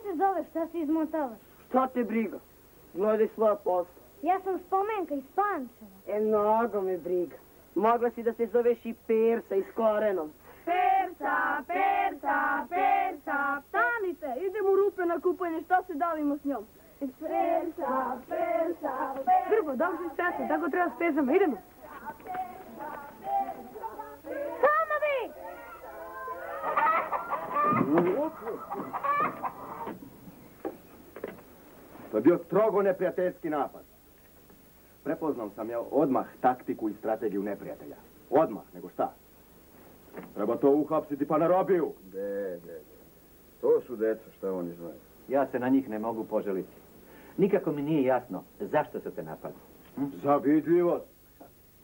se zoveš, šta si izmotavaš? Šta te briga? Gledaj svoja posla. Ja sam Spomenka iz Pančeva. Mnogo me briga. Mogla si da se zoveš i Persa iz Korenom. Persa, Persa, Persa, stanite, idemo u rupe na kupanje, šta se davimo s njom? Persa, Persa, Persa. Grbo, dobro si spesa, tako treba spesama, idemo. Samovi! To je bio strogo neprijateljski napad. Prepoznao sam ja odmah taktiku i strategiju neprijatelja. Odmah, nego šta? Treba to uhapsiti pa na robiju. De. To su deca, šta oni znaju. Ja se na njih ne mogu poželiti. Nikako mi nije jasno zašto su te napali. Zavidljivost.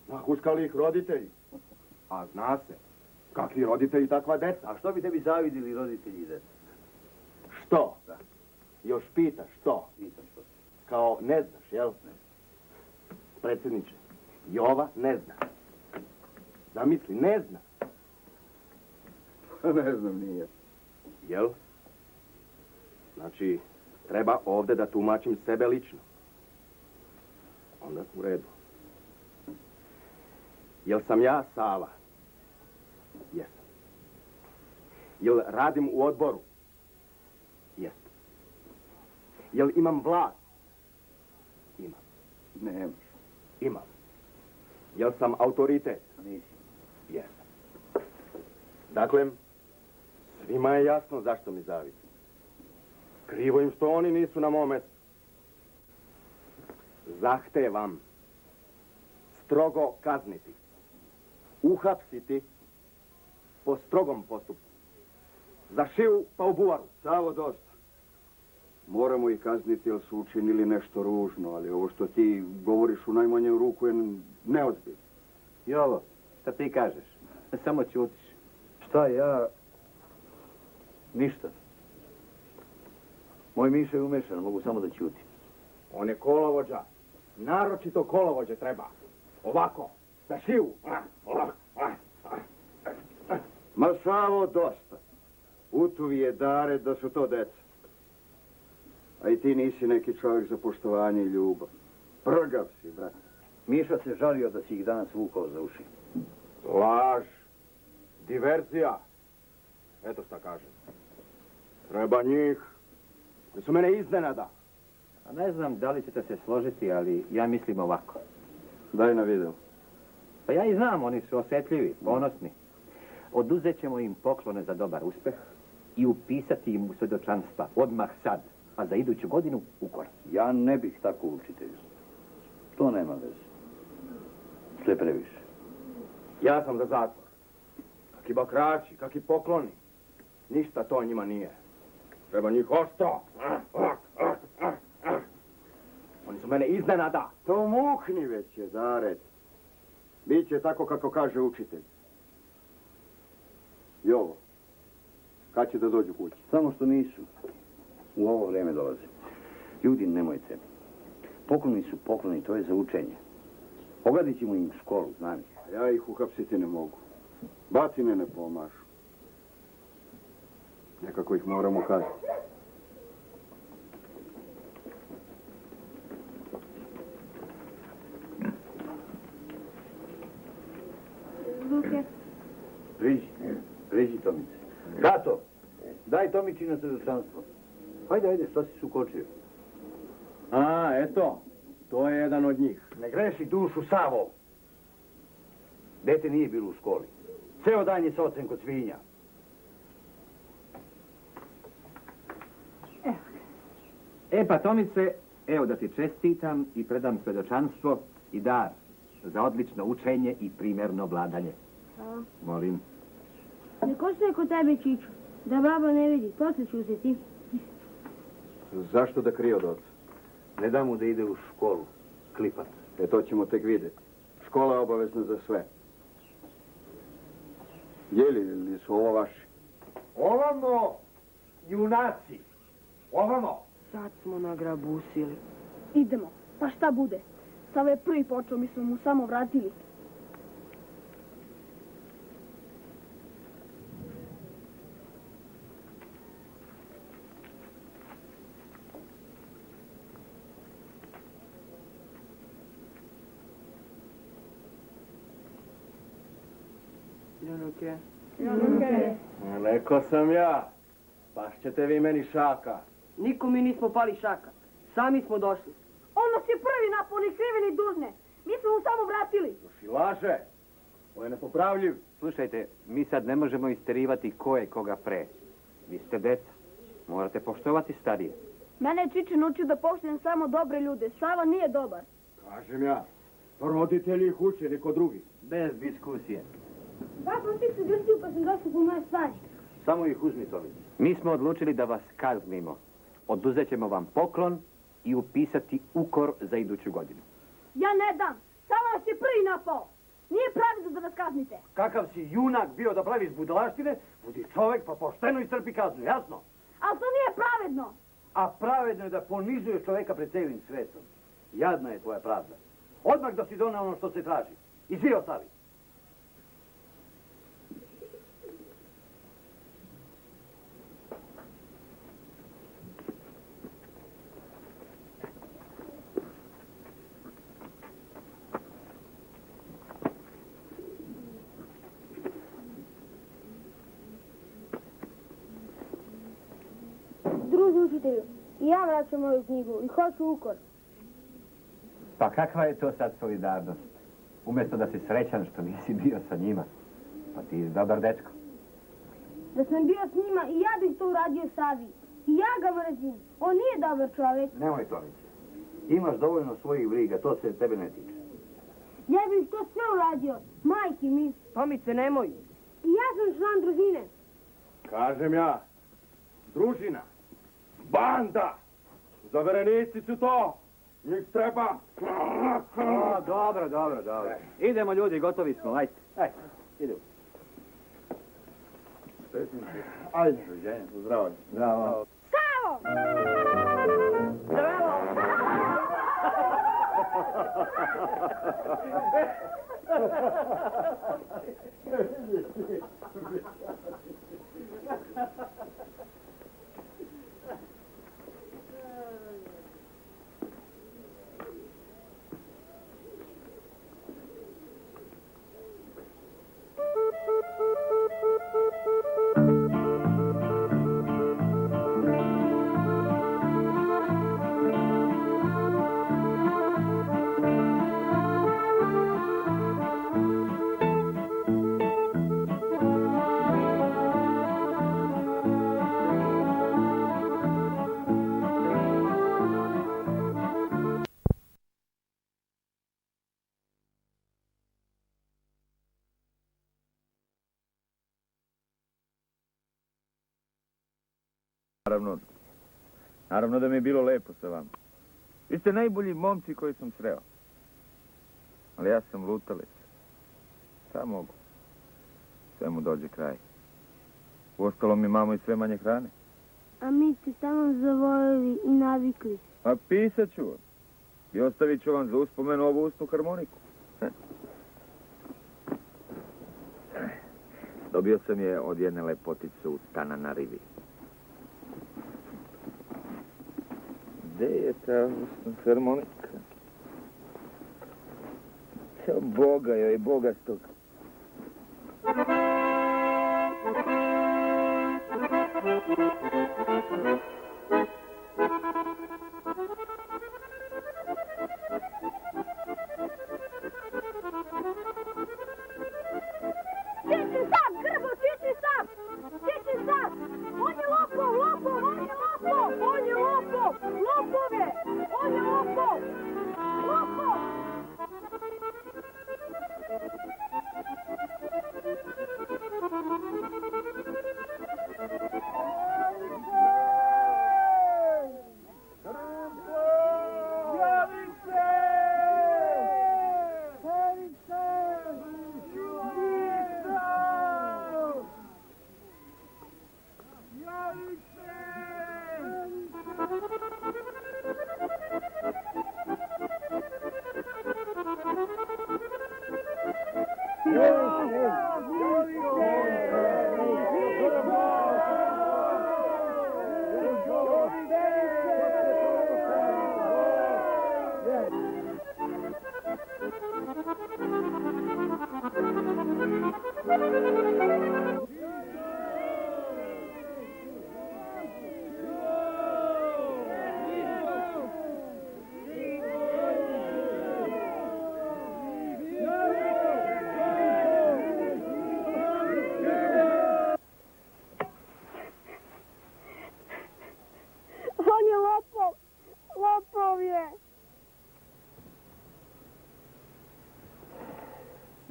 Nahuškali ih roditelji. A zna se. Kakvi roditelji, takva deca. A što bi tebi zavidili roditelji i deca? Što? Da. Još pitaš što? Pitam što. Kao ne znaš, jel? Ne. Predsjedniče, Jova ne zna. Zamisli, ne zna. Ne znam, nije. Jel? Znači, treba ovdje da tumačim sebe lično. Onda u redu. Jel sam ja Sava? Jesam. Jel radim u odboru? Jesam. Jel imam vlast? Imam. Nemaš. Imam. Jel sam autoritet? Nisi. Jesam. Dakle, svima je jasno zašto mi zavidi. Krivo im što oni nisu na mom mjestu. Zahtevam strogo kazniti, uhapsiti po strogom postupku. Za šiju pa u buvaru. Savo dosta. Moramo ih kazniti jer su učinili nešto ružno, ali ovo što ti govoriš u najmanju ruku je neozbiljno. Jovo, šta ti kažeš? Samo ćutiš. Šta ja? Ništa. Moj Miša je umešan, mogu samo da ćutim. On je kolovođa. Naročito kolovođe treba. Ovako, za šiju. Ma Savo dosta. Utuvi je Dare da su to deca. A i ti nisi neki čovjek za poštovanje i ljubav. Prgav si, brate. Miša se žalio da si ih danas vukao za uši. Laž. Diverzija. Eto šta kažem. Treba njih. Da su mene iznenada. A ne znam da li ćete se složiti, ali ja mislim ovako. Daj na video. Pa ja i znam, oni su osjetljivi, ponosni. Oduzet ćemo im poklone za dobar uspeh i upisati im u svjedočanstva odmah sad, a za iduću godinu u kor. Ja ne bih tako učitelju. To nema veze. To je previše. Ja sam za zatvor. Kaki bakrači, kaki pokloni. Ništa to njima nije. Treba njih oštro. Oni su mene iznenada. To mukni već je, Dare. Biće tako kako kaže učitelj. Jovo, kad će da dođu kući? Samo što nisu. U ovo vrijeme dolaze. Ljudi, nemojte. Pokloni su pokloni, to je za učenje. Pogledit ćemo im školu, znam ih. Ja ih uhapsiti ne mogu. Batine ne pomažu. Nekako ih moramo kazniti. Luke. Priđi Tomice. Tato, daj Tomići na svjedočanstvo. Hajde, što si se ukočio? A, eto. To je jedan od njih. Ne greši dušu, Savo. Dete nije bilo u školi. Ceo dan je sa ocem kod svinja. Pa Tomice, evo da ti čestitam i predam svjedočanstvo i dar za odlično učenje i primjerno vladanje. Molim. Neko se kod tebe, Čiču, da baba ne vidi, posle ću se ti. Zašto da krije od oca? Ne da mu da ide u školu. Klipat. To ćemo tek vidjeti. Škola je obavezna za sve. Ili su ovo vaši? Ovamo, junaci. Ovamo. Sad smo nagrabusili. Idemo, pa šta bude? Sava je prvi počeo, mi smo mu samo vratili. Rekao sam ja. Pašćete vi meni šaka. Niko mi nismo pali šaka. Sami smo došli. On nas je prvi napao, ni krive ni dužne. Mi smo mu samo vratili. Još i laže. On je nepopravljiv. Slušajte, mi sad ne možemo isterivati ko je koga pre. Vi ste deca. Morate poštovati starije. Mene je Čiče naučio da poštujem samo dobre ljude. Sava nije dobar. Kažem ja. Roditelji ih uče, niko drugi. Bez diskusije. Dva sam ti se grstio pa sam došao po moje stvari. Samo ih uzmi, Tomić. Mi smo odlučili da vas kaznimo. Oduzet ćemo vam poklon i upisati ukor za iduću godinu. Ja ne dam. Sava nas je prvi napao. Nije pravedno da nas kaznite. Kakav si junak bio da praviš budalaštine, budi čovek pa pošteno istrpi kaznu, jasno? Ali to nije pravedno. A pravedno je da ponizuješ čoveka pred celim svetom. Jadna je tvoja pravda. Odmah da si donao ono što se traži. I svi ostali. Druži učitelju, i ja vraćam moju knjigu i hoću ukor. Pa kakva je to sad solidarnost? Umjesto da si srećan što nisi bio sa njima. Pa ti si dobar dečko. Da sam bio s njima i ja bih to uradio Savi. I ja ga mrzim. On nije dobar čovjek. Nemoj, Tomić. Imaš dovoljno svojih briga, to se tebe ne tiče. Ja bih to sve uradio. Majki mi. Tomice, nemoj. I ja sam član družine. Kažem ja. Družina. Banda. Zaverenici su to. Njih treba. Dobro. Idemo ljudi, gotovi smo, ajde. Idemo. Ajde. Zdravo. Bravo. Savo! Naravno da mi je bilo lepo sa vama. Vi ste najbolji momci koji sam sreo. Ali ja sam lutalic. Šta mogu? Sve mu dođe kraj. Uostalom imamo i sve manje hrane. A mi ste samo zavoljeli i navikli. A pisat ću vam. I ostavit ću vam za uspomenu ovu usnu harmoniku. Dobio sam je od jedne lepotice u stana na rivi. Gde je ta usna harmonika? Boga joj, bogastog. Čiči sam, Grbo, čiči sam! Čiči sam! On je lopov, on je lopov! On je lopov! Lopove! On je lopov! Lopov!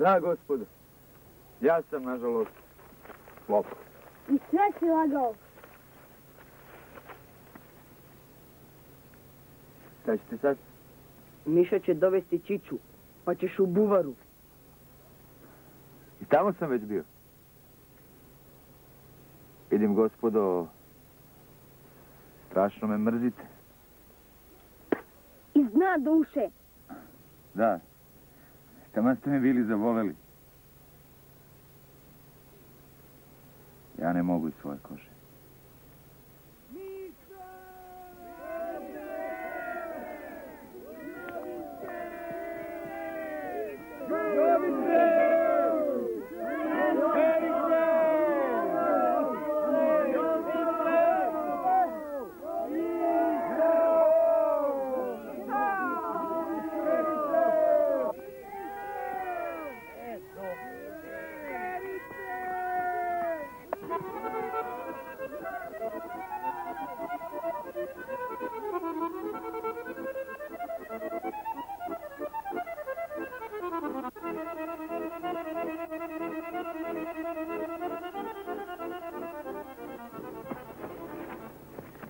Da, gospodo. Ja sam, nažalost, lopov. I sve si lagao. Šta ćete sad? Miša će dovesti Čiču, pa ćeš u buvaru. I tamo sam već bio. Vidim, gospodo, strašno me mrzite. Iz dna duše. Da. Taman ste me bili zavoleli. Ja ne mogu iz svoje kože.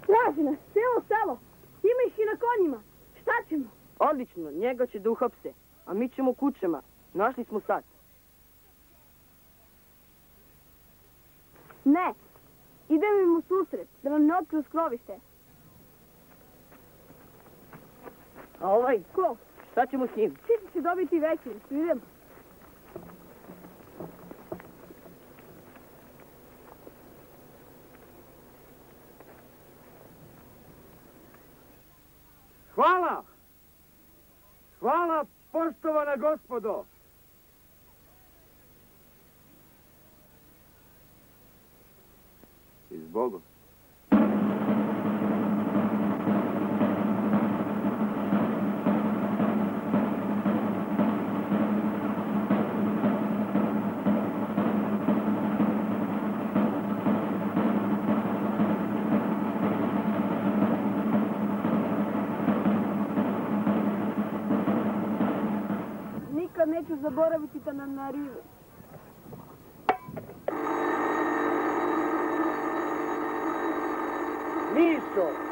Traži nas, cijelo selo. Ima ih i na konjima. Šta ćemo? Odlično, njega će da uhapse, a mi ćemo kućama. Našli smo sad. Ne. Idemo im u susret, da vam ne otkriju skrovište. A ovaj, Ko? šta ćemo s njim? Čiči će dobiti večer. Idemo. Hvala! Hvala, poštovana gospodo! I zbogom. Nikad neću zaboraviti da nam na rivu. Mišo!